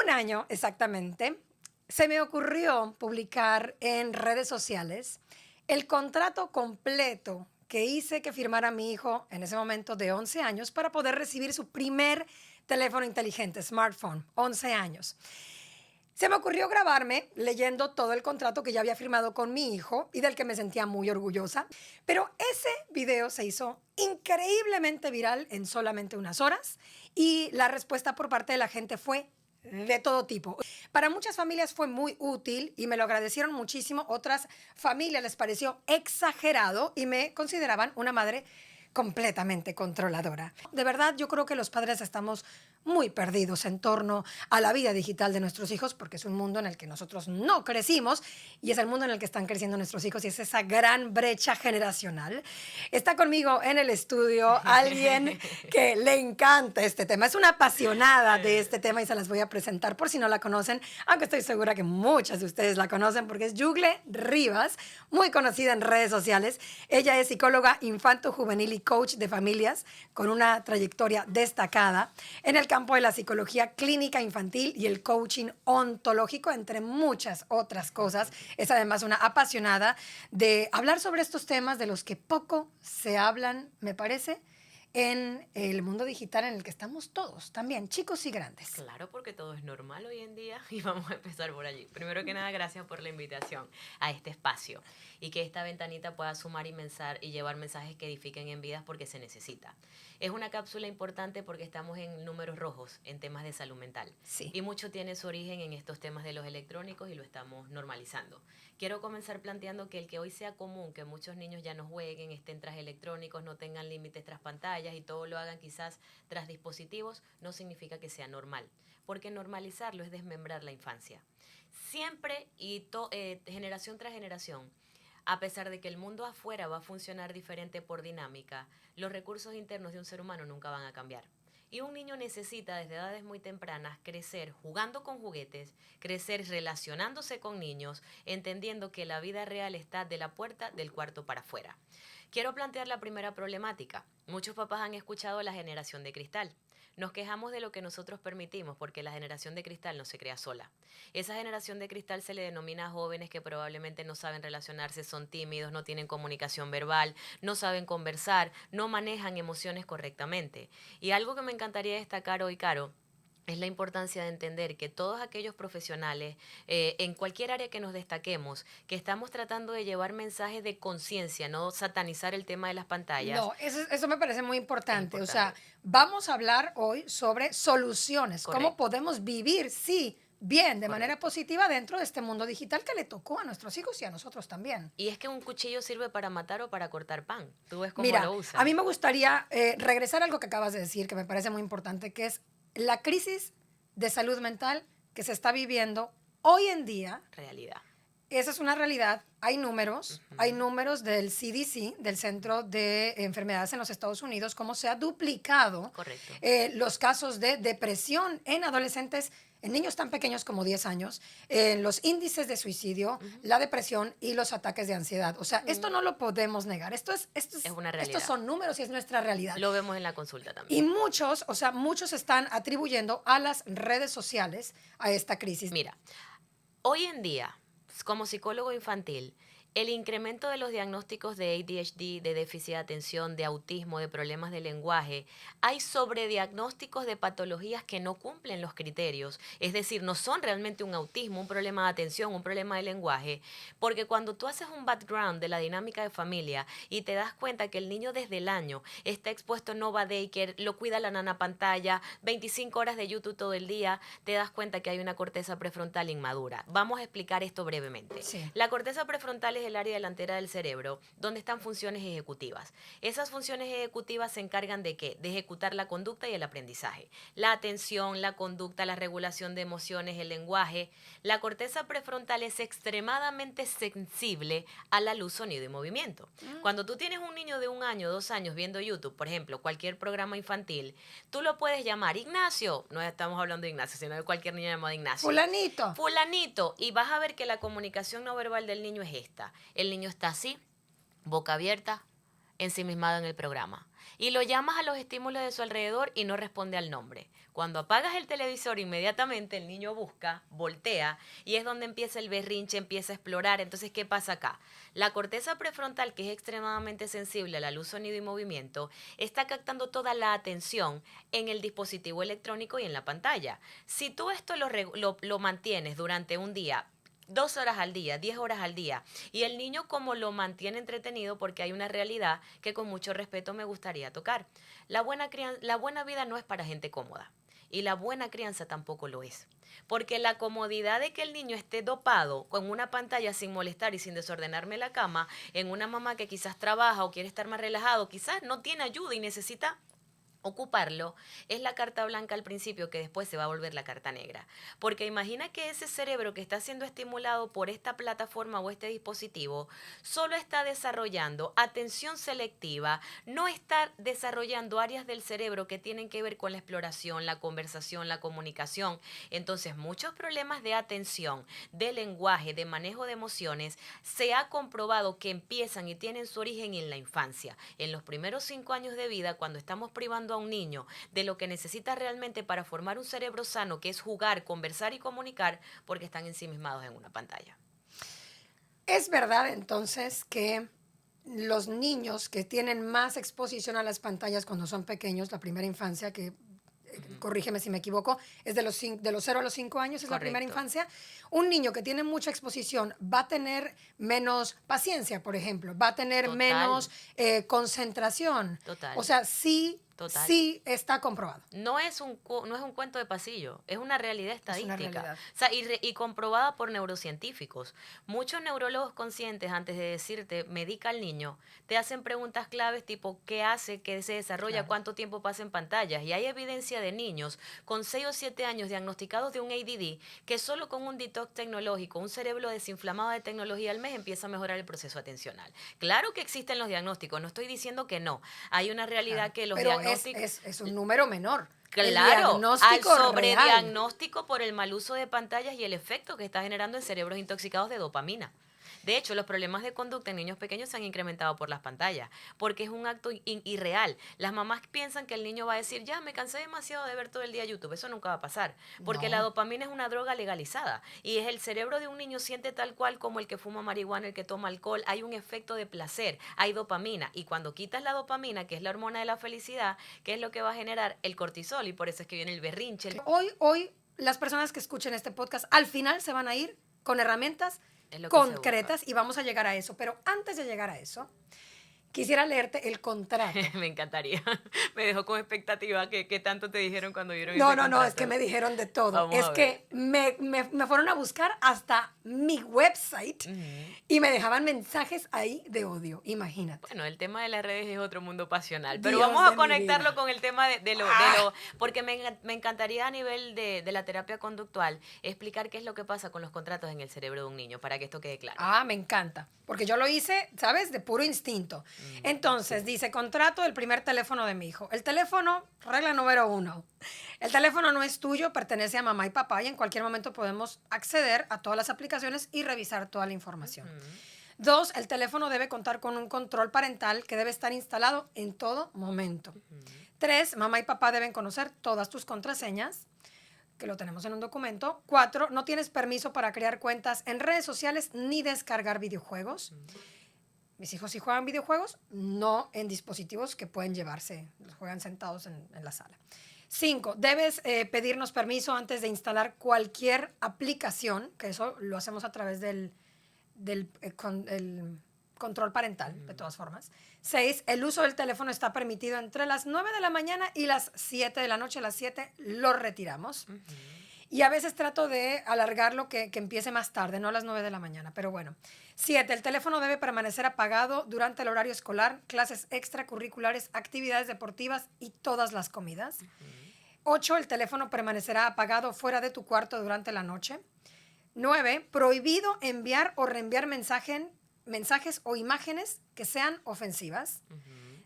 un año exactamente, se me ocurrió publicar en redes sociales el contrato completo que hice que firmara mi hijo en ese momento de 11 años para poder recibir su primer teléfono inteligente, smartphone, 11 años. Se me ocurrió grabarme leyendo todo el contrato que ya había firmado con mi hijo y del que me sentía muy orgullosa, pero ese video se hizo increíblemente viral en solamente unas horas y la respuesta por parte de la gente fue de todo tipo. Para muchas familias fue muy útil y me lo agradecieron muchísimo. Otras familias les pareció exagerado y me consideraban una madre completamente controladora. De verdad, yo creo que los padres estamos muy perdidos en torno a la vida digital de nuestros hijos porque es un mundo en el que nosotros no crecimos y es el mundo en el que están creciendo nuestros hijos y es esa gran brecha generacional. Está conmigo en el estudio alguien que le encanta este tema. Es una apasionada de este tema y se las voy a presentar por si no la conocen, aunque estoy segura que muchas de ustedes la conocen porque es Yugle Rivas, muy conocida en redes sociales. Ella es psicóloga infanto-juvenil y coach de familias con una trayectoria destacada en el campo de la psicología clínica infantil y el coaching ontológico, entre muchas otras cosas. Es además una apasionada de hablar sobre estos temas de los que poco se hablan, me parece, en el mundo digital en el que estamos todos, también chicos y grandes. Claro, porque todo es normal hoy en día y vamos a empezar por allí. Primero que nada, gracias por la invitación a este espacio y que esta ventanita pueda sumar y llevar mensajes que edifiquen en vidas porque se necesita. Es una cápsula importante porque estamos en números rojos en temas de salud mental. Sí. Y mucho tiene su origen en estos temas de los electrónicos y lo estamos normalizando. Quiero comenzar planteando que el que hoy sea común, que muchos niños ya no jueguen, estén tras electrónicos, no tengan límites tras pantallas y todo lo hagan quizás tras dispositivos, no significa que sea normal, porque normalizarlo es desmembrar la infancia. Siempre y generación tras generación, a pesar de que el mundo afuera va a funcionar diferente por dinámica, los recursos internos de un ser humano nunca van a cambiar. Y un niño necesita desde edades muy tempranas crecer jugando con juguetes, crecer relacionándose con niños, entendiendo que la vida real está de la puerta del cuarto para afuera. Quiero plantear la primera problemática. Muchos papás han escuchado la generación de cristal. Nos quejamos de lo que nosotros permitimos porque la generación de cristal no se crea sola. Esa generación de cristal se le denomina a jóvenes que probablemente no saben relacionarse, son tímidos, no tienen comunicación verbal, no saben conversar, no manejan emociones correctamente. Y algo que me encantaría destacar hoy, Caro, es la importancia de entender que todos aquellos profesionales, en cualquier área que nos destaquemos, que estamos tratando de llevar mensajes de conciencia, no satanizar el tema de las pantallas. No, eso me parece muy importante. Es O sea, importante. vamos a hablar hoy sobre soluciones, cómo Correcto. podemos vivir, sí, bien, de manera Correcto. positiva dentro de este mundo digital que le tocó a nuestros hijos y a nosotros también. Y es que un cuchillo sirve para matar o para cortar pan. Tú ves cómo Mira, lo a usan. mí me gustaría regresar a algo que acabas de decir, que me parece muy importante, que es la crisis de salud mental que se está viviendo hoy en día. Realidad. Esa es una realidad. Hay números del CDC, del Centro de Enfermedades en los Estados Unidos, cómo se ha duplicado Correcto. los casos de depresión en adolescentes, en niños tan pequeños como 10 años, los índices de suicidio, la depresión y los ataques de ansiedad. O sea, esto no lo podemos negar. Es una realidad. Estos son números y es nuestra realidad. Lo vemos en la consulta Y también. muchos están atribuyendo a las redes sociales a esta crisis. Mira, hoy en día, como psicólogo infantil, el incremento de los diagnósticos de ADHD, de déficit de atención, de autismo, de problemas de lenguaje, hay sobrediagnósticos de patologías que no cumplen los criterios, es decir, no son realmente un autismo, un problema de atención, un problema de lenguaje, porque cuando tú haces un background de la dinámica de familia y te das cuenta que el niño desde el año está expuesto en Nova Daycare, lo cuida la nana pantalla, 25 horas de YouTube todo el día, te das cuenta que hay una corteza prefrontal inmadura. Vamos a explicar esto brevemente. Sí. La corteza prefrontal es el área delantera del cerebro donde están funciones ejecutivas. Esas funciones ejecutivas se encargan de ¿qué? De ejecutar la conducta y el aprendizaje. La atención, la conducta, la regulación de emociones, el lenguaje. La corteza prefrontal es extremadamente sensible a la luz, sonido y movimiento. Cuando tú tienes un niño de 1 año, 2 años viendo YouTube, por ejemplo, cualquier programa infantil, tú lo puedes llamar Ignacio. No estamos hablando de Ignacio, sino de cualquier niño llamado Ignacio. Fulanito. Fulanito. Y vas a ver que la comunicación no verbal del niño es esta. El niño está así, boca abierta, ensimismado en el programa. Y lo llamas a los estímulos de su alrededor y no responde al nombre. Cuando apagas el televisor, inmediatamente el niño busca, voltea, y es donde empieza el berrinche, empieza a explorar. Entonces, ¿qué pasa acá? La corteza prefrontal, que es extremadamente sensible a la luz, sonido y movimiento, está captando toda la atención en el dispositivo electrónico y en la pantalla. Si tú esto lo mantienes durante un día, 2 horas al día, 10 horas al día. Y el niño como lo mantiene entretenido, porque hay una realidad que con mucho respeto me gustaría tocar. La buena vida no es para gente cómoda. Y la buena crianza tampoco lo es. Porque la comodidad de que el niño esté dopado con una pantalla sin molestar y sin desordenarme la cama, en una mamá que quizás trabaja o quiere estar más relajado, quizás no tiene ayuda y necesita ocuparlo, es la carta blanca al principio que después se va a volver la carta negra. Porque imagina que ese cerebro que está siendo estimulado por esta plataforma o este dispositivo solo está desarrollando atención selectiva, no está desarrollando áreas del cerebro que tienen que ver con la exploración, la conversación, la comunicación. Entonces, muchos problemas de atención, de lenguaje, de manejo de emociones, se ha comprobado que empiezan y tienen su origen en la infancia. En los primeros 5 años de vida, cuando estamos privando a un niño de lo que necesita realmente para formar un cerebro sano, que es jugar, conversar y comunicar, porque están ensimismados en una pantalla. Es verdad entonces que los niños que tienen más exposición a las pantallas cuando son pequeños, la primera infancia, que corrígeme si me equivoco, es de los 0 a los 5 años, es la primera Correcto. infancia. Un niño que tiene mucha exposición va a tener menos paciencia, por ejemplo, va a tener Total. menos concentración. Total. O sea, sí, Total. sí está comprobado. No es un cuento de pasillo, es una realidad Es una estadística. realidad. O sea, y comprobada por neurocientíficos. Muchos neurólogos conscientes, antes de decirte medica al niño, te hacen preguntas claves tipo ¿qué hace? ¿Qué se desarrolla? Claro. ¿Cuánto tiempo pasa en pantallas? Y hay evidencia de niños con 6 o 7 años diagnosticados de un ADD que solo con un detox tecnológico, un cerebro desinflamado de tecnología al mes, empieza a mejorar el proceso atencional. Claro que existen los diagnósticos, no estoy diciendo que no. Hay una realidad Claro. que los Pero diagnósticos... es un número menor. El Claro, al diagnóstico real. sobrediagnóstico por el mal uso de pantallas y el efecto que está generando en cerebros intoxicados de dopamina. De hecho, los problemas de conducta en niños pequeños se han incrementado por las pantallas, porque es un acto irreal. Las mamás piensan que el niño va a decir, ya, me cansé demasiado de ver todo el día YouTube. Eso nunca va a pasar, porque la No. dopamina es una droga legalizada y es el cerebro de un niño siente tal cual como el que fuma marihuana, el que toma alcohol. Hay un efecto de placer, hay dopamina, y cuando quitas la dopamina, que es la hormona de la felicidad, ¿qué es lo que va a generar? El cortisol, y por eso es que viene el berrinche. Hoy las personas que escuchen este podcast al final se van a ir con herramientas Es lo que se busca. concretas y vamos a llegar a eso. Pero antes de llegar a eso, quisiera leerte el contrato. Me encantaría. Me dejó con expectativa. ¿Qué tanto te dijeron cuando vieron No, ese no, no, es contrato? que me dijeron de todo. Vamos Es a ver. que me fueron a buscar hasta mi website y me dejaban mensajes ahí de odio, imagínate. Bueno, el tema de las redes es otro mundo pasional, pero Dios vamos de a mi conectarlo vida. con el tema porque me encantaría a nivel de la terapia conductual explicar qué es lo que pasa con los contratos en el cerebro de un niño, para que esto quede claro. Ah, me encanta, porque yo lo hice, ¿sabes? De puro instinto. Entonces, dice, contrato del primer teléfono de mi hijo. El teléfono, regla número 1, el teléfono no es tuyo, pertenece a mamá y papá y en cualquier momento podemos acceder a todas las aplicaciones y revisar toda la información. 2, el teléfono debe contar con un control parental que debe estar instalado en todo momento. 3, mamá y papá deben conocer todas tus contraseñas, que lo tenemos en un documento. 4, no tienes permiso para crear cuentas en redes sociales ni descargar videojuegos. Mis hijos sí juegan videojuegos, no en dispositivos que pueden llevarse, los juegan sentados en la sala. 5, debes pedirnos permiso antes de instalar cualquier aplicación, que eso lo hacemos a través del el control parental, de todas formas. 6, el uso del teléfono está permitido entre las 9 de la mañana y las 7 de la noche. A las 7 lo retiramos. Y a veces trato de alargarlo que empiece más tarde, no a las 9 de la mañana, pero bueno. 7, el teléfono debe permanecer apagado durante el horario escolar, clases extracurriculares, actividades deportivas y todas las comidas. 8, el teléfono permanecerá apagado fuera de tu cuarto durante la noche. 9, prohibido enviar o reenviar mensajes o imágenes que sean ofensivas.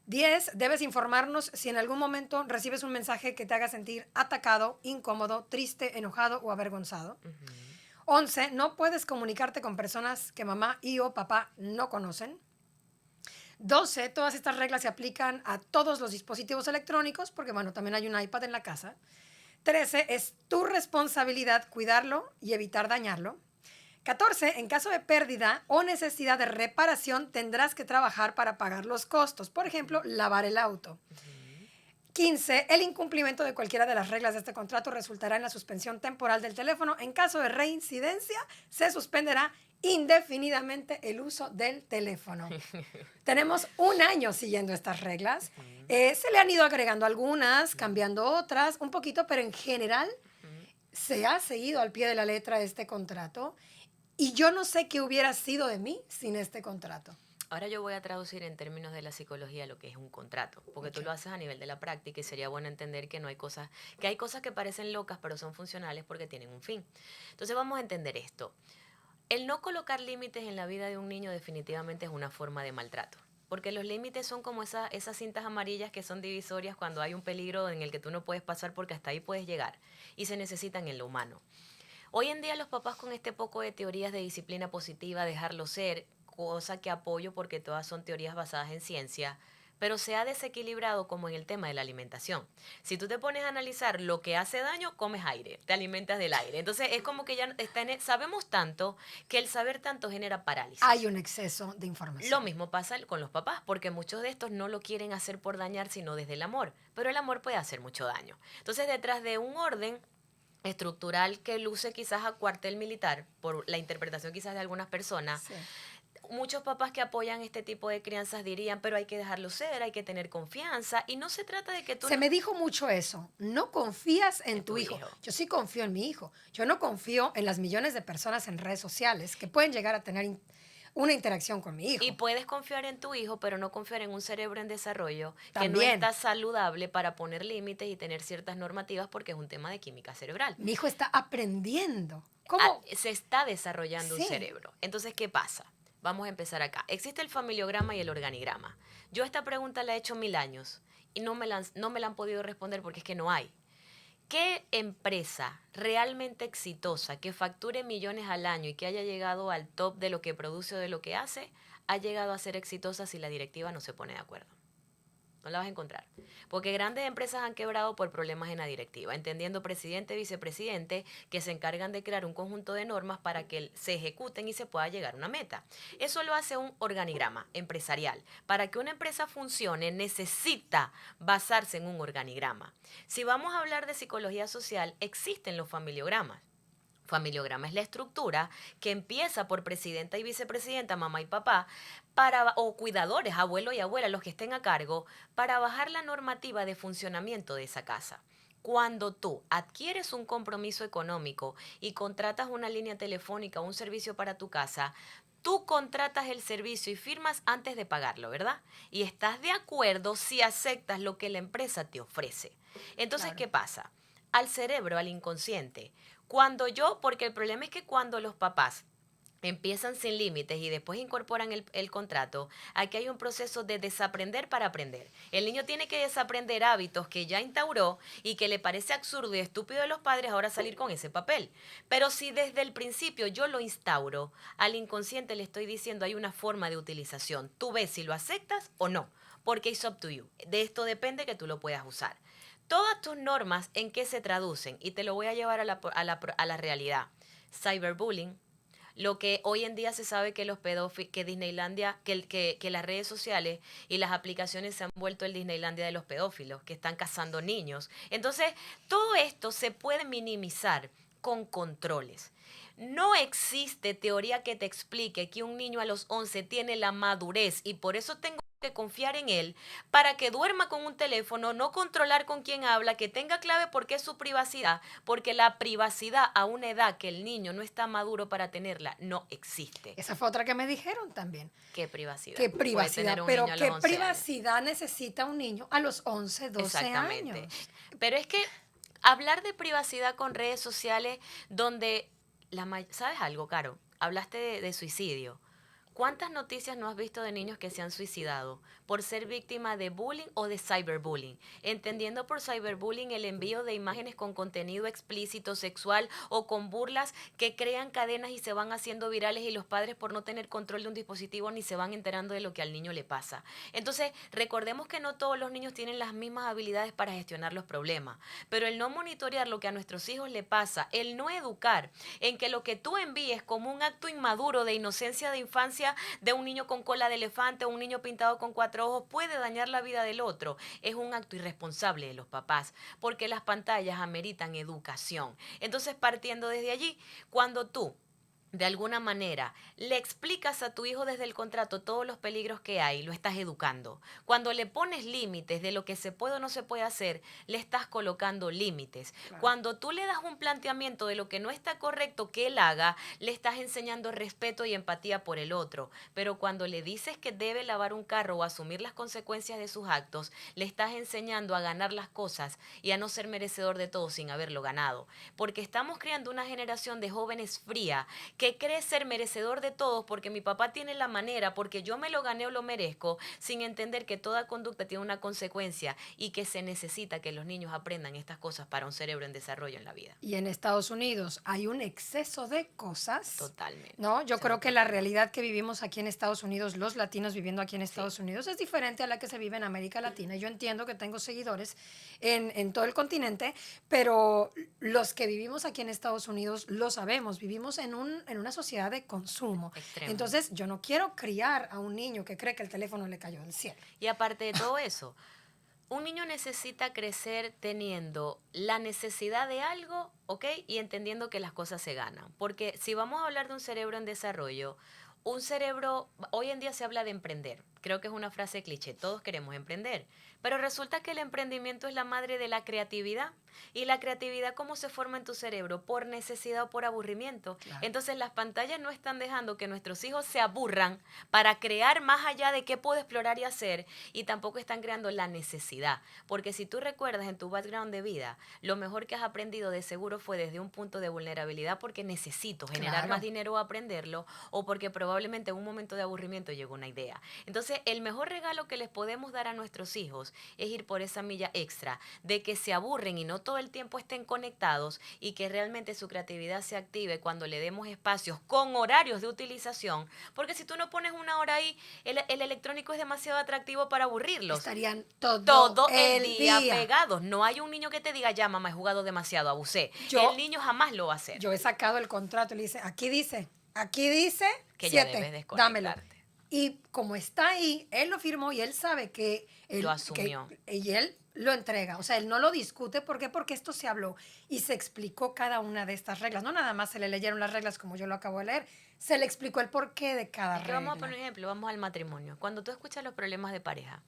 10, debes informarnos si en algún momento recibes un mensaje que te haga sentir atacado, incómodo, triste, enojado o avergonzado. 11, no puedes comunicarte con personas que mamá y o papá no conocen. 12, todas estas reglas se aplican a todos los dispositivos electrónicos, porque bueno, también hay un iPad en la casa. 13, es tu responsabilidad cuidarlo y evitar dañarlo. 14, en caso de pérdida o necesidad de reparación, tendrás que trabajar para pagar los costos. Por ejemplo, lavar el auto. 15, el incumplimiento de cualquiera de las reglas de este contrato resultará en la suspensión temporal del teléfono. En caso de reincidencia, se suspenderá indefinidamente el uso del teléfono. Tenemos un año siguiendo estas reglas. Se le han ido agregando algunas, cambiando otras, un poquito, pero en general se ha seguido al pie de la letra este contrato. Y yo no sé qué hubiera sido de mí sin este contrato. Ahora yo voy a traducir en términos de la psicología lo que es un contrato, porque tú lo haces a nivel de la práctica y sería bueno entender que no hay cosas, que hay cosas que parecen locas pero son funcionales porque tienen un fin. Entonces vamos a entender esto. El no colocar límites en la vida de un niño definitivamente es una forma de maltrato. Porque los límites son como esas cintas amarillas que son divisorias cuando hay un peligro en el que tú no puedes pasar porque hasta ahí puedes llegar. Y se necesitan en lo humano. Hoy en día los papás con este poco de teorías de disciplina positiva, dejarlo ser, cosa que apoyo porque todas son teorías basadas en ciencia, pero se ha desequilibrado como en el tema de la alimentación. Si tú te pones a analizar lo que hace daño, comes aire, te alimentas del aire. Entonces es como que ya sabemos tanto que el saber tanto genera parálisis. Hay un exceso de información. Lo mismo pasa con los papás, porque muchos de estos no lo quieren hacer por dañar, sino desde el amor. Pero el amor puede hacer mucho daño. Entonces detrás de un orden estructural que luce quizás a cuartel militar, por la interpretación quizás de algunas personas, Sí. Muchos papás que apoyan este tipo de crianzas dirían, pero hay que dejarlo ser, hay que tener confianza, y no se trata de que tú... Se me dijo mucho eso, no confías en tu hijo. Yo sí confío en mi hijo, yo no confío en las millones de personas en redes sociales que pueden llegar a tener una interacción con mi hijo. Y puedes confiar en tu hijo, pero no confiar en un cerebro en desarrollo También. que no está saludable para poner límites y tener ciertas normativas porque es un tema de química cerebral. Mi hijo está aprendiendo. ¿Cómo? Se está desarrollando Sí. un cerebro. Entonces, ¿qué pasa? Vamos a empezar acá. Existe el familiograma y el organigrama. Yo esta pregunta la he hecho 1000 años y no me la han podido responder porque es que no hay. ¿Qué empresa realmente exitosa que facture millones al año y que haya llegado al top de lo que produce o de lo que hace, ha llegado a ser exitosa si la directiva no se pone de acuerdo? No la vas a encontrar. Porque grandes empresas han quebrado por problemas en la directiva, entendiendo presidente y vicepresidente que se encargan de crear un conjunto de normas para que se ejecuten y se pueda llegar a una meta. Eso lo hace un organigrama empresarial. Para que una empresa funcione necesita basarse en un organigrama. Si vamos a hablar de psicología social, existen los familiogramas. Familiograma es la estructura que empieza por presidenta y vicepresidenta, mamá y papá, o cuidadores, abuelo y abuela, los que estén a cargo, para bajar la normativa de funcionamiento de esa casa. Cuando tú adquieres un compromiso económico y contratas una línea telefónica o un servicio para tu casa, tú contratas el servicio y firmas antes de pagarlo, ¿verdad? Y estás de acuerdo si aceptas lo que la empresa te ofrece. Entonces, Claro. ¿qué pasa? Al cerebro, al inconsciente, porque el problema es que cuando los papás empiezan sin límites y después incorporan el contrato, aquí hay un proceso de desaprender para aprender. El niño tiene que desaprender hábitos que ya instauró y que le parece absurdo y estúpido de los padres ahora salir con ese papel. Pero si desde el principio yo lo instauro, al inconsciente le estoy diciendo hay una forma de utilización. Tú ves si lo aceptas o no, porque it's up to you. De esto depende que tú lo puedas usar. Todas tus normas, ¿en qué se traducen? Y te lo voy a llevar a la realidad. Cyberbullying, lo que hoy en día se sabe que los pedófilos, que Disneylandia, que las redes sociales y las aplicaciones se han vuelto el Disneylandia de los pedófilos, que están cazando niños. Entonces, todo esto se puede minimizar con controles. No existe teoría que te explique que un niño a los 11 tiene la madurez y por eso tengo que confiar en él para que duerma con un teléfono, no controlar con quién habla, que tenga clave porque es su privacidad, porque la privacidad a una edad que el niño no está maduro para tenerla no existe. Esa fue otra que me dijeron también. ¿Qué privacidad? ¿Qué privacidad? Pero ¿qué 11 privacidad necesita un niño a los 11, 12 Exactamente. años? Pero es que hablar de privacidad con redes sociales donde, ¿sabes algo, Caro? Hablaste de suicidio. ¿Cuántas noticias no has visto de niños que se han suicidado por ser víctima de bullying o de cyberbullying? Entendiendo por cyberbullying el envío de imágenes con contenido explícito, sexual o con burlas que crean cadenas y se van haciendo virales y los padres por no tener control de un dispositivo ni se van enterando de lo que al niño le pasa. Entonces, recordemos que no todos los niños tienen las mismas habilidades para gestionar los problemas, pero el no monitorear lo que a nuestros hijos le pasa, el no educar en que lo que tú envíes como un acto inmaduro de inocencia de infancia de un niño con cola de elefante o un niño pintado con 4 ojos puede dañar la vida del otro. Es un acto irresponsable de los papás, porque las pantallas ameritan educación. Entonces, partiendo desde allí, cuando tú de alguna manera le explicas a tu hijo desde el contrato todos los peligros que hay, lo estás educando. Cuando le pones límites de lo que se puede o no se puede hacer, le estás colocando límites. Claro. Cuando tú le das un planteamiento de lo que no está correcto que él haga, le estás enseñando respeto y empatía por el otro. Pero cuando le dices que debe lavar un carro o asumir las consecuencias de sus actos, le estás enseñando a ganar las cosas y a no ser merecedor de todo sin haberlo ganado. Porque estamos creando una generación de jóvenes fría que cree ser merecedor de todos porque mi papá tiene la manera, porque yo me lo gané o lo merezco, sin entender que toda conducta tiene una consecuencia y que se necesita que los niños aprendan estas cosas para un cerebro en desarrollo en la vida. Y en Estados Unidos hay un exceso de cosas. Totalmente. ¿No? Yo creo que la realidad que vivimos aquí en Estados Unidos, los latinos viviendo aquí en Estados Unidos, es diferente a la que se vive en América Latina. Yo entiendo que tengo seguidores en todo el continente, pero los que vivimos aquí en Estados Unidos lo sabemos, vivimos en una sociedad de consumo. Extremo. Entonces, yo no quiero criar a un niño que cree que el teléfono le cayó del cielo. Y aparte de todo eso, un niño necesita crecer teniendo la necesidad de algo, ¿ok? Y entendiendo que las cosas se ganan. Porque si vamos a hablar de un cerebro en desarrollo, un cerebro, hoy en día se habla de emprender. Creo que es una frase cliché, todos queremos emprender. Pero resulta que el emprendimiento es la madre de la creatividad. Y la creatividad, ¿cómo se forma en tu cerebro? Por necesidad o por aburrimiento. Claro. Entonces las pantallas no están dejando que nuestros hijos se aburran para crear más allá de qué puedo explorar y hacer, y tampoco están creando la necesidad. Porque si tú recuerdas en tu background de vida, lo mejor que has aprendido de seguro fue desde un punto de vulnerabilidad porque necesito generar más dinero o aprenderlo, o porque probablemente en un momento de aburrimiento llegó una idea. Entonces el mejor regalo que les podemos dar a nuestros hijos es ir por esa milla extra de que se aburren y no todo el tiempo estén conectados, y que realmente su creatividad se active cuando le demos espacios con horarios de utilización, porque si tú no pones una hora ahí, el electrónico es demasiado atractivo para aburrirlos. Estarían todo el día pegados. No hay un niño que te diga, ya mamá, he jugado demasiado, abusé. El niño jamás lo va a hacer. Yo he sacado el contrato y le dice, aquí dice que 7, ya debes desconectarte. Dámelo. Y como está ahí, él lo firmó y él sabe que él lo asumió. Y él lo entrega. O sea, él no lo discute. ¿Por qué? Porque esto se habló y se explicó cada una de estas reglas. No nada más se le leyeron las reglas como yo lo acabo de leer. Se le explicó el porqué de cada regla. Vamos a poner un ejemplo. Vamos al matrimonio. Cuando tú escuchas los problemas de pareja,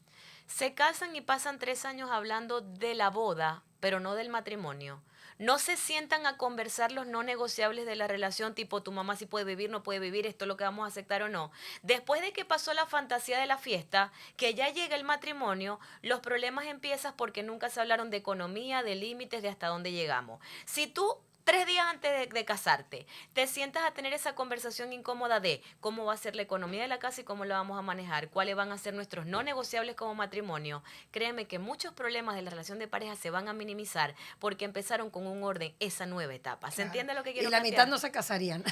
se casan y pasan 3 años hablando de la boda, pero no del matrimonio. No se sientan a conversar los no negociables de la relación, tipo tu mamá si puede vivir, no puede vivir, esto es lo que vamos a aceptar o no. Después de que pasó la fantasía de la fiesta, que ya llega el matrimonio, los problemas empiezan porque nunca se hablaron de economía, de límites, de hasta dónde llegamos. Si tú 3 días antes de casarte, te sientas a tener esa conversación incómoda de cómo va a ser la economía de la casa y cómo la vamos a manejar, cuáles van a ser nuestros no negociables como matrimonio, créeme que muchos problemas de la relación de pareja se van a minimizar porque empezaron con un orden esa nueva etapa. ¿Se entiende lo que quiero decir? Y la plantear? mitad no se casarían.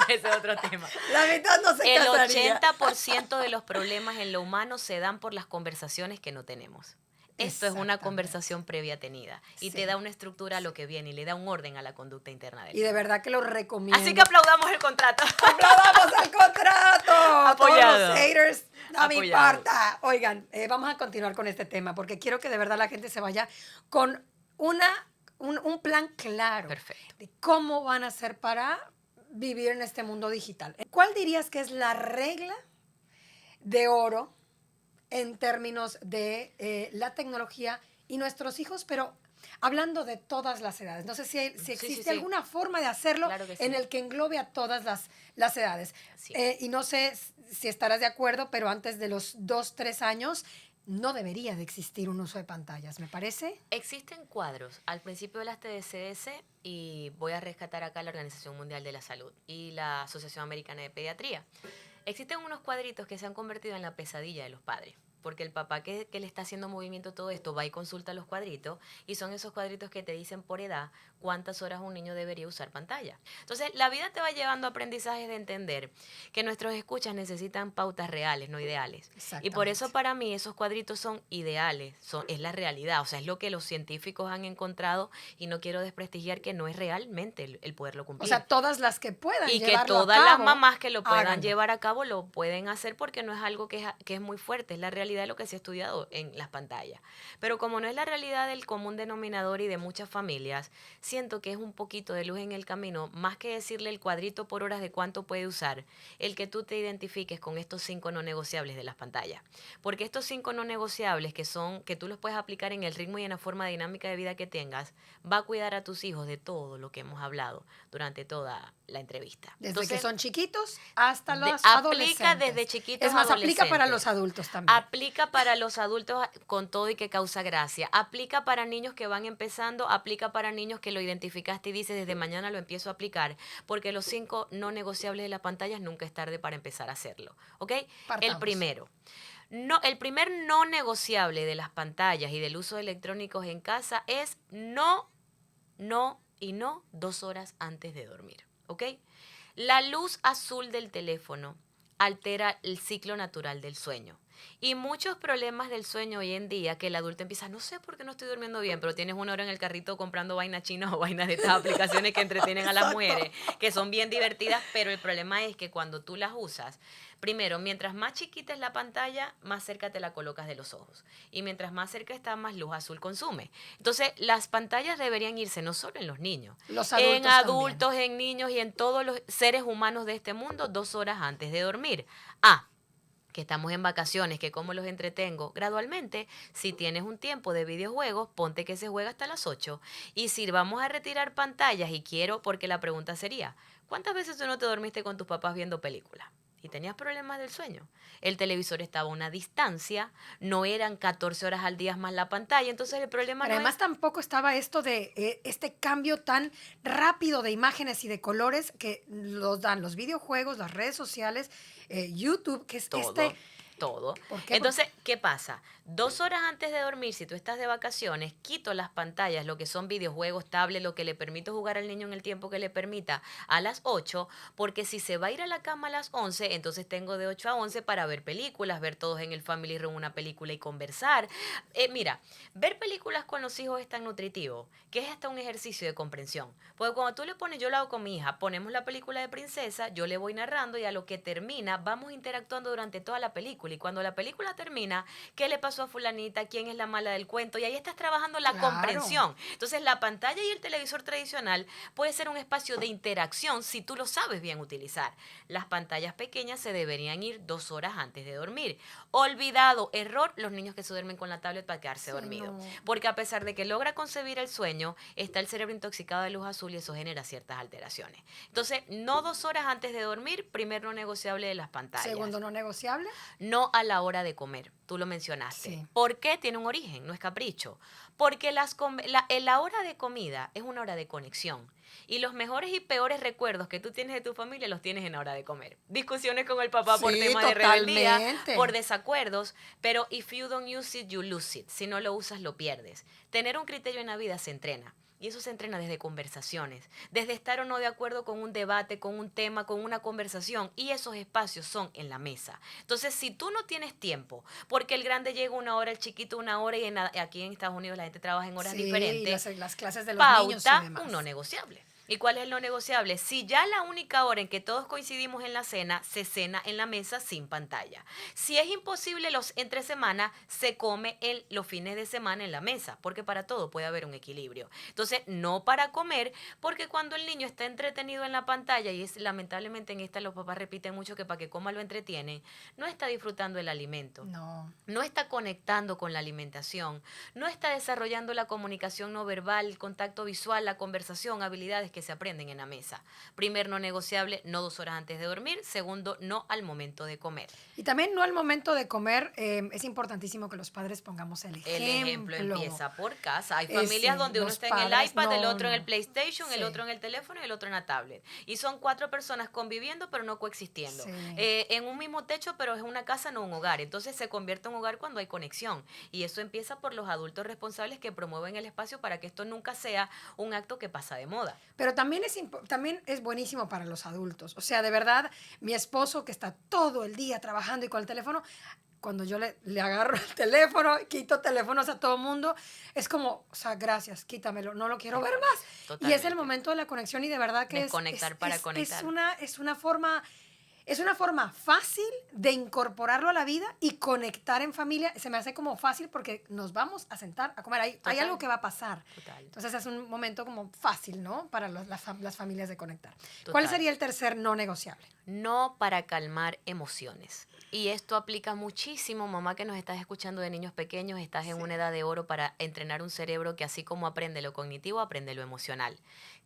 Ese es otro tema. La mitad no se casaría. El 80% de los problemas en lo humano se dan por las conversaciones que no tenemos. Esto es una conversación previa tenida y te da una estructura a lo que viene y le da un orden a la conducta interna del Y de verdad que lo recomiendo. Así que aplaudamos el contrato. ¡Aplaudamos el contrato! Apoyado. Todos los haters, no me Apoyado. importa. Oigan, vamos a continuar con este tema porque quiero que de verdad la gente se vaya con un plan claro. Perfecto. De cómo van a hacer para vivir en este mundo digital. ¿Cuál dirías que es la regla de oro en términos de la tecnología y nuestros hijos, pero hablando de todas las edades? No sé si existe alguna forma de hacerlo, claro, en el que englobe a todas las edades. Sí. Y no sé si estarás de acuerdo, pero antes de los 2, 3 años no debería de existir un uso de pantallas, ¿me parece? Existen cuadros. Al principio hablaste de CDC y voy a rescatar acá la Organización Mundial de la Salud y la Asociación Americana de Pediatría. Existen unos cuadritos que se han convertido en la pesadilla de los padres. Porque el papá que le está haciendo movimiento todo esto va y consulta los cuadritos y son esos cuadritos que te dicen por edad cuántas horas un niño debería usar pantalla. Entonces, la vida te va llevando a aprendizajes de entender que nuestros escuchas necesitan pautas reales, no ideales. Y por eso Exactamente. para mí esos cuadritos son ideales, es la realidad, o sea, es lo que los científicos han encontrado y no quiero desprestigiar que no es realmente el poderlo O cumplir. sea, todas las que puedan Y que llevarlo a todas las cabo, mamás que lo puedan háganlo. llevar a cabo lo pueden hacer porque no es algo que es muy fuerte, es la realidad de lo que se ha estudiado en las pantallas. Pero como no es la realidad del común denominador y de muchas familias, siento que es un poquito de luz en el camino, más que decirle el cuadrito por horas de cuánto puede usar, el que tú te identifiques con estos 5 no negociables de las pantallas. Porque estos 5 no negociables que tú los puedes aplicar en el ritmo y en la forma dinámica de vida que tengas, va a cuidar a tus hijos de todo lo que hemos hablado durante toda la entrevista. Desde Entonces, que son chiquitos hasta los aplica adolescentes. desde chiquitos Es más, aplica para adolescentes. los adultos también. Aplica para los adultos con todo y que causa gracia. Aplica para niños que van empezando, aplica para niños que lo identificaste y dices desde mañana lo empiezo a aplicar, porque los 5 no negociables de las pantallas nunca es tarde para empezar a hacerlo. ¿Ok? Partamos. El primero. No, el primer no negociable de las pantallas y del uso de electrónicos en casa es no 2 horas antes de dormir. ¿Ok? La luz azul del teléfono altera el ciclo natural del sueño. Y muchos problemas del sueño hoy en día que el adulto empieza, no sé por qué no estoy durmiendo bien, pero tienes 1 hora en el carrito comprando vainas chinas o vainas de estas aplicaciones que entretienen a las mujeres, que son bien divertidas, pero el problema es que cuando tú las usas, primero, mientras más chiquita es la pantalla, más cerca te la colocas de los ojos. Y mientras más cerca está, más luz azul consume. Entonces, las pantallas deberían irse no solo en los niños, Los en adultos adultos, en niños y en todos los seres humanos de este mundo, 2 horas antes de dormir. Que estamos en vacaciones, que cómo los entretengo, gradualmente, si tienes un tiempo de videojuegos, ponte que se juega hasta las 8. Y si vamos a retirar pantallas, y quiero, porque la pregunta sería, ¿cuántas veces tú no te dormiste con tus papás viendo películas? Y tenías problemas del sueño. El televisor estaba a una distancia, no eran 14 horas al día más la pantalla, entonces el problema Pero no además es... tampoco estaba esto de este cambio tan rápido de imágenes y de colores que los dan los videojuegos, las redes sociales, YouTube, que es Todo. ¿Por qué? Entonces, ¿qué pasa? 2 horas antes de dormir, si tú estás de vacaciones, quito las pantallas, lo que son videojuegos, tablets, lo que le permito jugar al niño en el tiempo que le permita, a las 8, porque si se va a ir a la cama a las 11, entonces tengo de 8 a 11 para ver películas, ver todos en el Family Room una película y conversar. Mira, ver películas con los hijos es tan nutritivo que es hasta un ejercicio de comprensión. Porque cuando tú le pones, yo lo hago con mi hija, ponemos la película de princesa, yo le voy narrando y a lo que termina vamos interactuando durante toda la película. Y cuando la película termina, ¿qué le pasó a fulanita? ¿Quién es la mala del cuento? Y ahí estás trabajando la Claro. comprensión. Entonces la pantalla y el televisor tradicional puede ser un espacio de interacción si tú lo sabes bien utilizar. Las pantallas pequeñas se deberían ir 2 horas antes de dormir. Olvidado, error, los niños que se duermen con la tablet para quedarse dormidos. No. Porque a pesar de que logra concebir el sueño, está el cerebro intoxicado de luz azul y eso genera ciertas alteraciones. Entonces, no 2 horas antes de dormir, primer no negociable de las pantallas. Segundo no negociable. No a la hora de comer, tú lo mencionaste. Sí. ¿Por qué? Tiene un origen, no es capricho. Porque la hora de comida es una hora de conexión. Y los mejores y peores recuerdos que tú tienes de tu familia los tienes en la hora de comer. Discusiones con el papá por Sí, temas de rebeldía, totalmente. por desacuerdos, pero if you don't use it, you lose it. Si no lo usas, lo pierdes. Tener un criterio en la vida se entrena. Y eso se entrena desde conversaciones, desde estar o no de acuerdo con un debate, con un tema, con una conversación. Y esos espacios son en la mesa. Entonces, si tú no tienes tiempo, porque el grande llega 1 hora, el chiquito 1 hora, y aquí en Estados Unidos la gente trabaja en horas Sí, diferentes, las clases de los niños y pauta demás. un no negociable. ¿Y cuál es el no negociable? Si ya la única hora en que todos coincidimos en la cena, se cena en la mesa sin pantalla. Si es imposible entre semana, se come los fines de semana en la mesa, porque para todo puede haber un equilibrio. Entonces, no para comer, porque cuando el niño está entretenido en la pantalla, y es lamentablemente en esta los papás repiten mucho que para que coma lo entretienen, no está disfrutando el alimento. No está conectando con la alimentación, no está desarrollando la comunicación no verbal, el contacto visual, la conversación, habilidades que se aprenden en la mesa. Primer no negociable, no 2 horas antes de dormir. Segundo, no al momento de comer. Y también no al momento de comer, es importantísimo que los padres pongamos el El ejemplo ejemplo. empieza por casa. Hay Sí, familias donde uno los está en el padres, iPad, el no, otro en el no. PlayStation, el Sí, otro en el teléfono y el otro en la tablet. Y son 4 personas conviviendo pero no coexistiendo. sí. En un mismo techo pero es una casa, no un hogar. Entonces se convierte en un hogar cuando hay conexión. Y eso empieza por los adultos responsables que promueven el espacio para que esto nunca sea un acto que pasa de moda. Pero también es buenísimo para los adultos. O sea, de verdad, mi esposo que está todo el día trabajando y con el teléfono, cuando yo le agarro el teléfono, quito teléfonos a todo mundo, es como, o sea, gracias, quítamelo, no lo quiero ver más. Y es el Totalmente. momento de la conexión y de verdad que Desconectar para conectar. es una forma fácil de incorporarlo a la vida y conectar en familia. Se me hace como fácil porque nos vamos a sentar a comer. Hay Total. algo que va a pasar. Total. Entonces es un momento como fácil, ¿no? Para las familias de conectar. Total. ¿Cuál sería el tercer no negociable? No para calmar emociones. Y esto aplica muchísimo, mamá que nos estás escuchando de niños pequeños, estás en una edad de oro para entrenar un cerebro que así como aprende lo cognitivo, aprende lo emocional.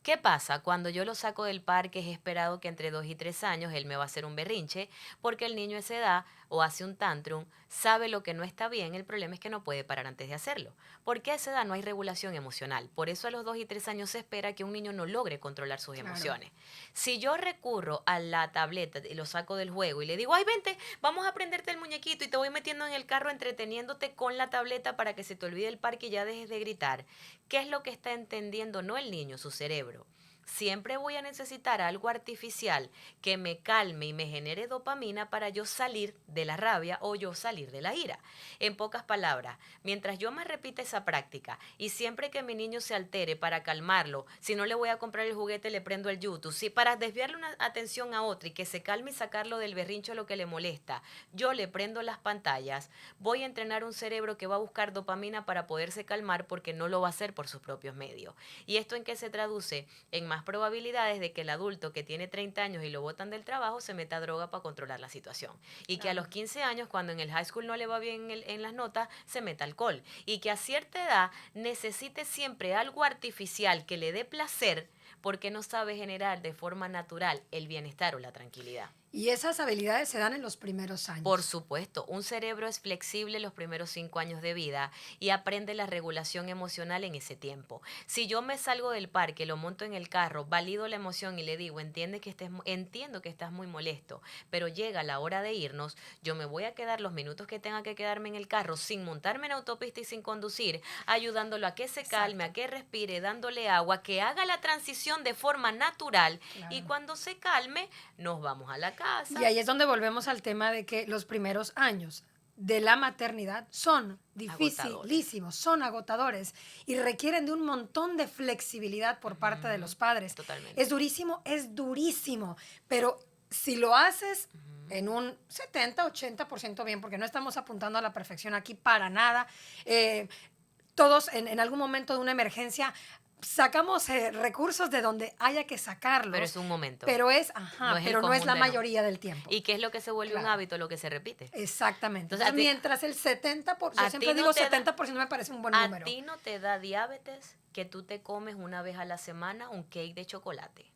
¿Qué pasa? Cuando yo lo saco del parque es esperado que entre 2 y 3 años él me va a hacer un berrinche porque el niño a esa edad o hace un tantrum, sabe lo que no está bien, el problema es que no puede parar antes de hacerlo. Porque a esa edad no hay regulación emocional. Por eso a los 2 y 3 años se espera que un niño no logre controlar sus emociones. Si yo recurro a la tableta y lo saco del juego y le digo, ay, vente, vamos a prenderte el muñequito y te voy metiendo en el carro entreteniéndote con la tableta para que se te olvide el parque y ya dejes de gritar. ¿Qué es lo que está entendiendo? No el niño, su cerebro. Siempre voy a necesitar algo artificial que me calme y me genere dopamina para yo salir de la rabia o yo salir de la ira. En pocas palabras, mientras yo me repita esa práctica y siempre que mi niño se altere para calmarlo, si no le voy a comprar el juguete le prendo el YouTube, si para desviarle una atención a otra y que se calme y sacarlo del berrincho lo que le molesta, yo le prendo las pantallas, voy a entrenar un cerebro que va a buscar dopamina para poderse calmar porque no lo va a hacer por sus propios medios. ¿Y esto en qué se traduce? En más probabilidades de que el adulto que tiene 30 años y lo botan del trabajo se meta droga para controlar la situación. Y que a los 15 años, cuando en el high school no le va bien en las notas, se meta alcohol. Y que a cierta edad necesite siempre algo artificial que le dé placer porque no sabe generar de forma natural el bienestar o la tranquilidad. Y esas habilidades se dan en los primeros años. Por supuesto, un cerebro es flexible los primeros 5 años de vida y aprende la regulación emocional en ese tiempo. Si yo me salgo del parque, lo monto en el carro, valido la emoción y le digo, entiendo que estás muy molesto, pero llega la hora de irnos, yo me voy a quedar los minutos que tenga que quedarme en el carro sin montarme en autopista y sin conducir, ayudándolo a que se calme, a que respire, dándole agua, que haga la transición de forma natural y cuando se calme, nos vamos a la casa. Y ahí es donde volvemos al tema de que los primeros años de la maternidad son dificilísimos, son agotadores y requieren de un montón de flexibilidad por parte de los padres. Totalmente. Es durísimo, pero si lo haces en un 70-80% bien, porque no estamos apuntando a la perfección aquí para nada, todos en algún momento de una emergencia sacamos recursos de donde haya que sacarlos. Pero es un momento. Pero No es el pero no es común la de mayoría del tiempo. ¿Y qué es lo que se vuelve un Claro. hábito? Lo que se repite. Exactamente. Entonces, Entonces, mientras el 70%, a yo siempre ti no digo te da- 70% me parece un buen A número. ti no te da diabetes que tú te comes una vez a la semana un cake de chocolate.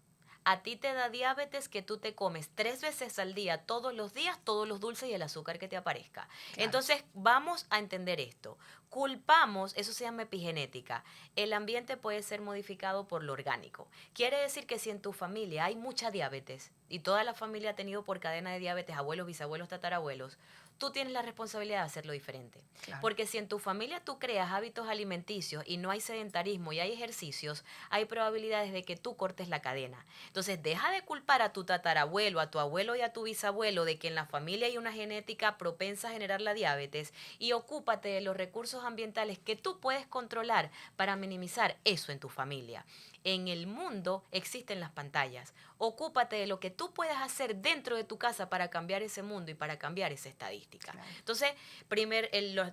A ti te da diabetes que tú te comes 3 veces al día, todos los días, todos los dulces y el azúcar que te aparezca. Claro. Entonces, vamos a entender esto. Culpamos, eso se llama epigenética. El ambiente puede ser modificado por lo orgánico. Quiere decir que si en tu familia hay mucha diabetes y toda la familia ha tenido por cadena de diabetes abuelos, bisabuelos, tatarabuelos, tú tienes la responsabilidad de hacerlo diferente. Claro. Porque si en tu familia tú creas hábitos alimenticios y no hay sedentarismo y hay ejercicios, hay probabilidades de que tú cortes la cadena. Entonces, deja de culpar a tu tatarabuelo, a tu abuelo y a tu bisabuelo de que en la familia hay una genética propensa a generar la diabetes y ocúpate de los recursos ambientales que tú puedes controlar para minimizar eso en tu familia. En el mundo existen las pantallas. Ocúpate de lo que tú puedes hacer dentro de tu casa para cambiar ese mundo y para cambiar esa estadística. Claro. Entonces,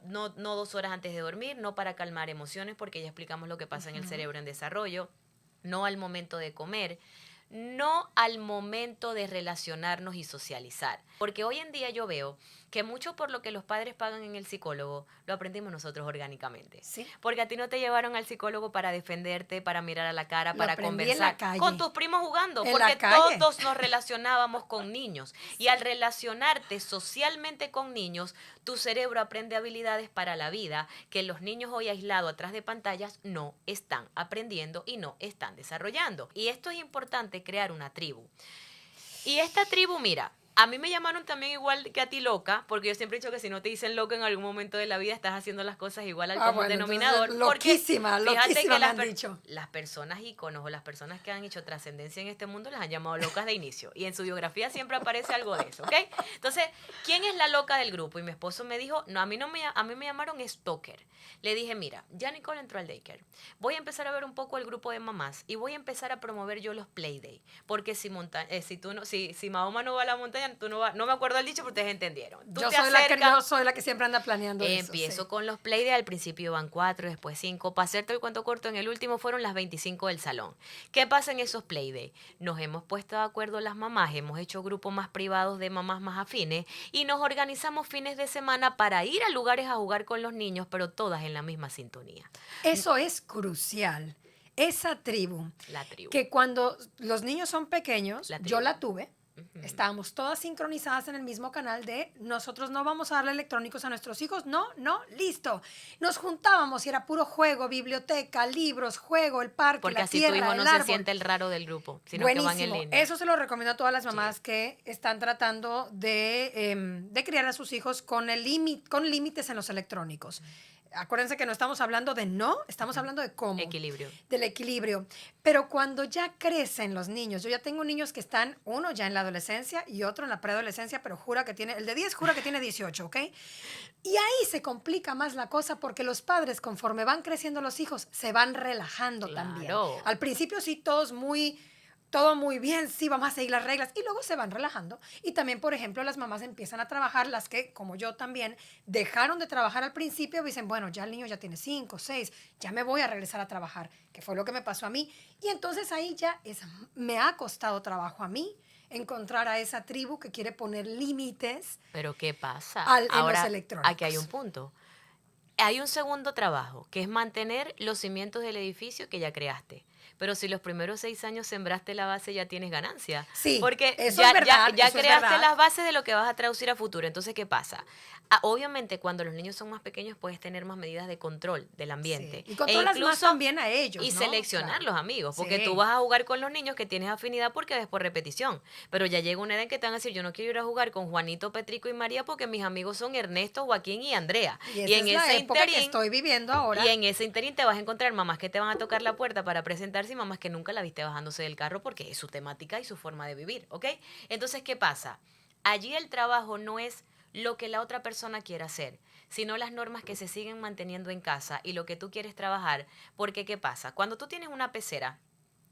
no 2 horas antes de dormir, no para calmar emociones, porque ya explicamos lo que pasa en el cerebro en desarrollo, no al momento de comer, no al momento de relacionarnos y socializar. Porque hoy en día yo veo que mucho por lo que los padres pagan en el psicólogo, lo aprendimos nosotros orgánicamente. Sí. Porque a ti no te llevaron al psicólogo para defenderte, para mirar a la cara, Lo para aprendí en conversar. la calle. Con tus primos jugando, En porque la calle. todos nos relacionábamos con niños. Y al relacionarte socialmente con niños, tu cerebro aprende habilidades para la vida que los niños hoy aislados atrás de pantallas no están aprendiendo y no están desarrollando. Y esto es importante, crear una tribu. Y esta tribu, mira, a mí me llamaron también igual que a ti loca, porque yo siempre he dicho que si no te dicen loca en algún momento de la vida, estás haciendo las cosas igual al común denominador. Loquísima, Porque fíjate loquísima que me han dicho. las personas íconos o las personas que han hecho trascendencia en este mundo las han llamado locas de inicio. Y en su biografía siempre aparece algo de eso, ¿ok? Entonces, ¿quién es la loca del grupo? Y mi esposo me dijo, no, a mí me llamaron stalker. Le dije, mira, ya Nicole entró al daycare. Voy a empezar a ver un poco el grupo de mamás y voy a empezar a promover yo los Playday. Porque si Mahoma no va a la montaña, tú no vas. No me acuerdo el dicho, pero ustedes entendieron. Yo soy la que siempre anda planeando eso. Empiezo Sí. con los Playday, al principio van 4, después 5. Para hacerte el cuento corto, en el último fueron las 25 del salón. ¿Qué pasa en esos Playday? Nos hemos puesto de acuerdo las mamás, hemos hecho grupos más privados de mamás más afines y nos organizamos fines de semana para ir a lugares a jugar con los niños, pero todas en la misma sintonía. Eso es crucial. Esa tribu, La tribu. que cuando los niños son pequeños, La tribu. yo la tuve, estábamos todas sincronizadas en el mismo canal de nosotros no vamos a darle electrónicos a nuestros hijos, no, listo. Nos juntábamos y era puro juego, biblioteca, libros, juego, el parque, Porque la así tierra, tu hijo el no se árbol. siente el raro del grupo, sino que van en Buenísimo. línea. Eso se lo recomiendo a todas las mamás que están tratando de criar a sus hijos con límites en los electrónicos. Acuérdense que no estamos hablando de no, estamos hablando de cómo. Equilibrio. Del equilibrio. Pero cuando ya crecen los niños, yo ya tengo niños que están, uno ya en la adolescencia y otro en la preadolescencia, pero el de 10 jura que tiene 18, ¿ok? Y ahí se complica más la cosa porque los padres, conforme van creciendo los hijos, se van relajando también. Claro. Al principio sí, todo muy bien, sí, vamos a seguir las reglas y luego se van relajando. Y también, por ejemplo, las mamás empiezan a trabajar, las que, como yo también, dejaron de trabajar al principio y dicen, bueno, ya el niño ya tiene 5, 6, ya me voy a regresar a trabajar, que fue lo que me pasó a mí. Y entonces ahí me ha costado trabajo a mí encontrar a esa tribu que quiere poner límites. Pero ¿qué pasa? En los electrónicos. Aquí hay un punto. Hay un segundo trabajo, que es mantener los cimientos del edificio que ya creaste. Pero si los primeros 6 años sembraste la base, ya tienes ganancia. Sí, porque eso ya, es verdad, ya eso es creaste verdad. las bases de lo que vas a traducir a futuro. Entonces, ¿qué pasa? Obviamente, cuando los niños son más pequeños, puedes tener más medidas de control del ambiente. Sí. Y controlas más también a ellos, Y ¿no? seleccionar Claro. los amigos. Porque Sí. tú vas a jugar con los niños que tienes afinidad porque ves por repetición. Pero ya llega una edad en que te van a decir, yo no quiero ir a jugar con Juanito, Petrico y María porque mis amigos son Ernesto, Joaquín y Andrea. Y esa en es la ese época que interín- estoy viviendo ahora. y en ese interín te vas a encontrar mamás que te van a tocar la puerta para presentarse y mamás que nunca la viste bajándose del carro porque es su temática y su forma de vivir, ¿ok? Entonces, ¿qué pasa? Allí el trabajo no es lo que la otra persona quiera hacer, sino las normas que se siguen manteniendo en casa y lo que tú quieres trabajar. Porque, ¿qué pasa? Cuando tú tienes una pecera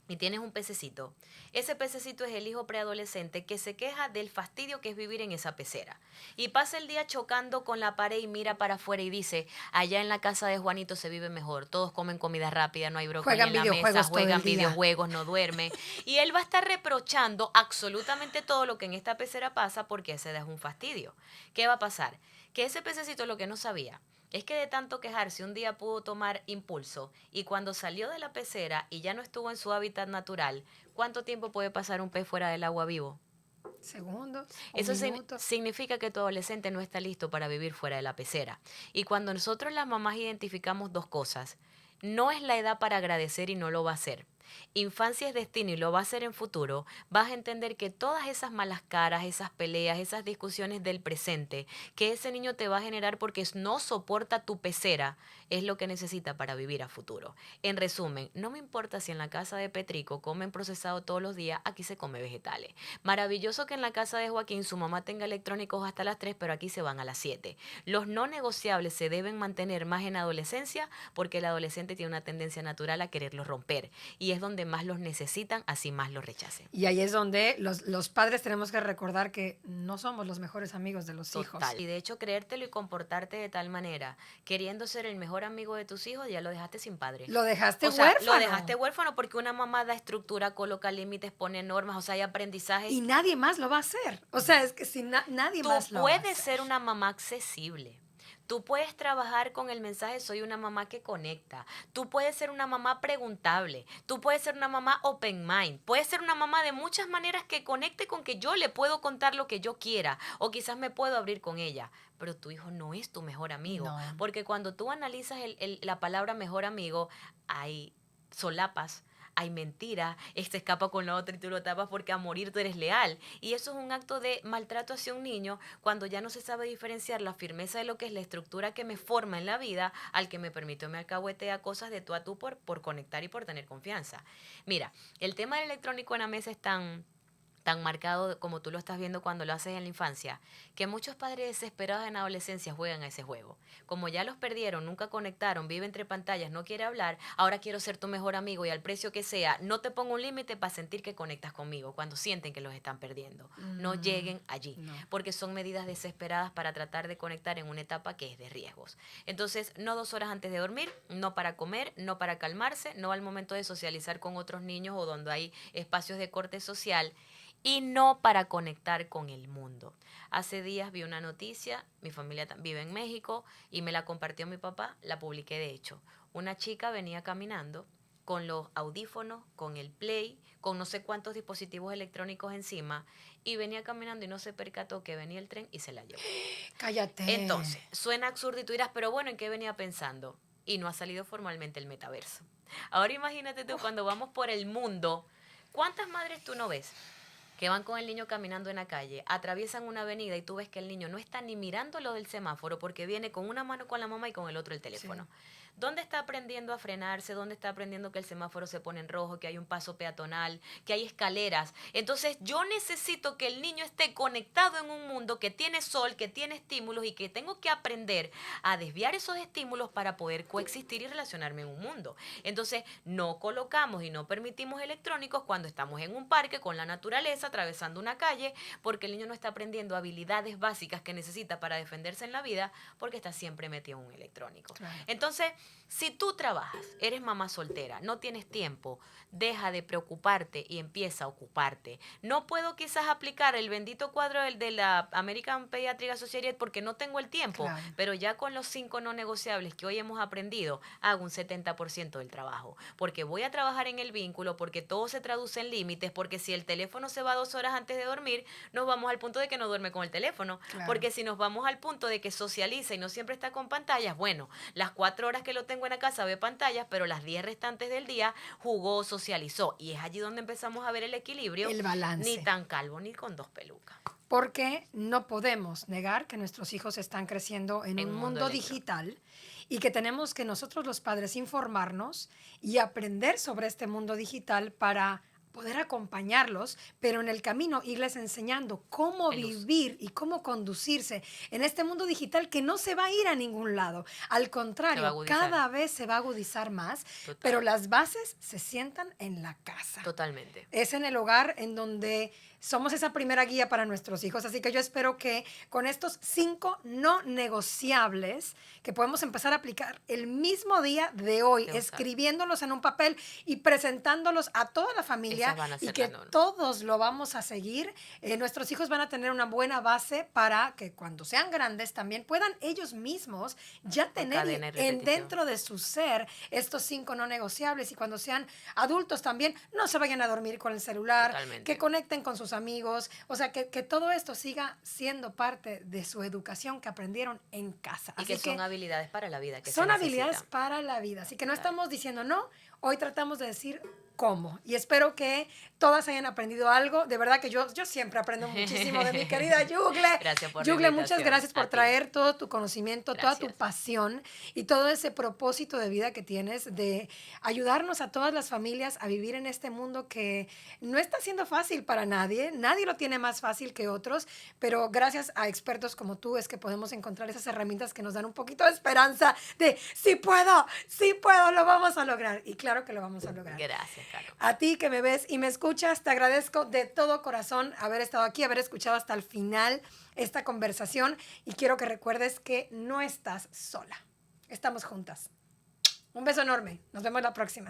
y tienes un pececito, ese pececito es el hijo preadolescente que se queja del fastidio que es vivir en esa pecera. Y pasa el día chocando con la pared y mira para afuera y dice, allá en la casa de Juanito se vive mejor, todos comen comida rápida, no hay brócoli Juegan en la videojuegos mesa, todo el juegan día. videojuegos, no duermen. Y él va a estar reprochando absolutamente todo lo que en esta pecera pasa porque ese da es un fastidio. ¿Qué va a pasar? Que ese pececito lo que no sabía es que de tanto quejarse un día pudo tomar impulso y cuando salió de la pecera y ya no estuvo en su hábitat natural, ¿cuánto tiempo puede pasar un pez fuera del agua vivo? Segundos. Eso Minutos. significa que tu adolescente no está listo para vivir fuera de la pecera. Y cuando nosotros las mamás identificamos dos cosas, no es la edad para agradecer y no lo va a hacer. Infancia es destino y lo va a hacer en futuro, vas a entender que todas esas malas caras, esas peleas, esas discusiones del presente, que ese niño te va a generar porque no soporta tu pecera, es lo que necesita para vivir a futuro. En resumen, no me importa si en la casa de Petrico comen procesado todos los días, aquí se come vegetales. Maravilloso que en la casa de Joaquín su mamá tenga electrónicos hasta las 3, pero aquí se van a las 7. Los no negociables se deben mantener más en adolescencia porque el adolescente tiene una tendencia natural a quererlos romper. Y es es donde más los necesitan, así más los rechacen. Y ahí es donde los padres tenemos que recordar que no somos los mejores amigos de los hijos. Total. Y de hecho, creértelo y comportarte de tal manera, queriendo ser el mejor amigo de tus hijos, ya lo dejaste sin padre. Lo dejaste O sea, huérfano. lo dejaste huérfano porque una mamá da estructura, coloca límites, pone normas, o sea, hay aprendizaje. Y nadie más lo va a hacer. O sea, es que si nadie más lo va a hacer. Tú puedes ser una mamá accesible. Tú puedes trabajar con el mensaje soy una mamá que conecta. Tú puedes ser una mamá preguntable. Tú puedes ser una mamá open mind. Puedes ser una mamá de muchas maneras que conecte con que yo le puedo contar lo que yo quiera o quizás me puedo abrir con ella. Pero tu hijo no es tu mejor amigo. No. Porque cuando tú analizas la palabra mejor amigo, hay solapas, hay mentiras, se escapa con la otra y tú lo tapas porque a morir tú eres leal. Y eso es un acto de maltrato hacia un niño cuando ya no se sabe diferenciar la firmeza de lo que es la estructura que me forma en la vida al que me permitió me alcahuetea cosas de tú a tú por conectar y por tener confianza. Mira, el tema del electrónico en la mesa es tan marcado como tú lo estás viendo cuando lo haces en la infancia, que muchos padres desesperados en adolescencia juegan a ese juego. Como ya los perdieron, nunca conectaron, vive entre pantallas, no quiere hablar, ahora quiero ser tu mejor amigo y al precio que sea, no te pongo un límite para sentir que conectas conmigo cuando sienten que los están perdiendo. No lleguen allí, porque son medidas desesperadas para tratar de conectar en una etapa que es de riesgos. Entonces, no 2 horas antes de dormir, no para comer, no para calmarse, no al momento de socializar con otros niños o donde hay espacios de corte social, y no para conectar con el mundo. Hace días vi una noticia, mi familia vive en México y me la compartió mi papá, la publiqué de hecho. Una chica venía caminando con los audífonos, con el play, con no sé cuántos dispositivos electrónicos encima y venía caminando y no se percató que venía el tren y se la llevó. Cállate. Entonces, suena absurdo y tú dirás, pero bueno, ¿en qué venía pensando? Y no ha salido formalmente el metaverso. Ahora imagínate tú cuando vamos por el mundo, ¿cuántas madres tú no ves que van con el niño caminando en la calle, atraviesan una avenida y tú ves que el niño no está ni mirando lo del semáforo porque viene con una mano con la mamá y con el otro el teléfono? Sí. ¿Dónde está aprendiendo a frenarse? ¿Dónde está aprendiendo que el semáforo se pone en rojo, que hay un paso peatonal, que hay escaleras? Entonces yo necesito que el niño esté conectado en un mundo que tiene sol, que tiene estímulos y que tengo que aprender a desviar esos estímulos para poder coexistir y relacionarme en un mundo. Entonces no colocamos y no permitimos electrónicos cuando estamos en un parque con la naturaleza, atravesando una calle, porque el niño no está aprendiendo habilidades básicas que necesita para defenderse en la vida porque está siempre metido en un electrónico. Claro. Entonces, si tú trabajas, eres mamá soltera, no tienes tiempo, deja de preocuparte y empieza a ocuparte. No puedo quizás aplicar el bendito cuadro de la American Pediatric Association porque no tengo el tiempo, claro, pero ya con los 5 no negociables que hoy hemos aprendido, hago un 70% del trabajo. Porque voy a trabajar en el vínculo, porque todo se traduce en límites, porque si el teléfono se va 2 horas antes de dormir, nos vamos al punto de que no duerme con el teléfono. Claro. Porque si nos vamos al punto de que socializa y no siempre está con pantallas, bueno, las 4 horas que lo tengo en la casa ve pantallas, pero las 10 restantes del día jugó, socializó. Y es allí donde empezamos a ver el equilibrio. El balance. Ni tan calvo ni con 2 pelucas. Porque no podemos negar que nuestros hijos están creciendo en un mundo digital y que tenemos que nosotros los padres informarnos y aprender sobre este mundo digital para poder acompañarlos, pero en el camino irles enseñando cómo vivir y cómo conducirse en este mundo digital que no se va a ir a ningún lado. Al contrario, cada vez se va a agudizar más, pero las bases se sientan en la casa. Totalmente. Es en el hogar en donde somos esa primera guía para nuestros hijos. Así que yo espero que con estos 5 no negociables que podemos empezar a aplicar el mismo día de hoy, escribiéndolos en un papel y presentándolos a toda la familia y que todos lo vamos a seguir, nuestros hijos van a tener una buena base para que cuando sean grandes también puedan ellos mismos ya tener dentro de su ser estos 5 no negociables y cuando sean adultos también no se vayan a dormir con el celular, que conecten con sus amigos, o sea, que todo esto siga siendo parte de su educación que aprendieron en casa. Y que son habilidades para la vida. Son habilidades para la vida, así que no estamos diciendo no, hoy tratamos de decir cómo. Y espero que todas hayan aprendido algo. De verdad que yo siempre aprendo muchísimo de mi querida Yugle. Gracias por Yugle, muchas gracias por traer todo tu conocimiento, toda tu pasión y todo ese propósito de vida que tienes de ayudarnos a todas las familias a vivir en este mundo que no está siendo fácil para nadie. Nadie lo tiene más fácil que otros, pero gracias a expertos como tú es que podemos encontrar esas herramientas que nos dan un poquito de esperanza de sí puedo, lo vamos a lograr. Y claro que lo vamos a lograr. Gracias. Claro. A ti que me ves y me escuchas, te agradezco de todo corazón haber estado aquí, haber escuchado hasta el final esta conversación y quiero que recuerdes que no estás sola. Estamos juntas. Un beso enorme. Nos vemos la próxima.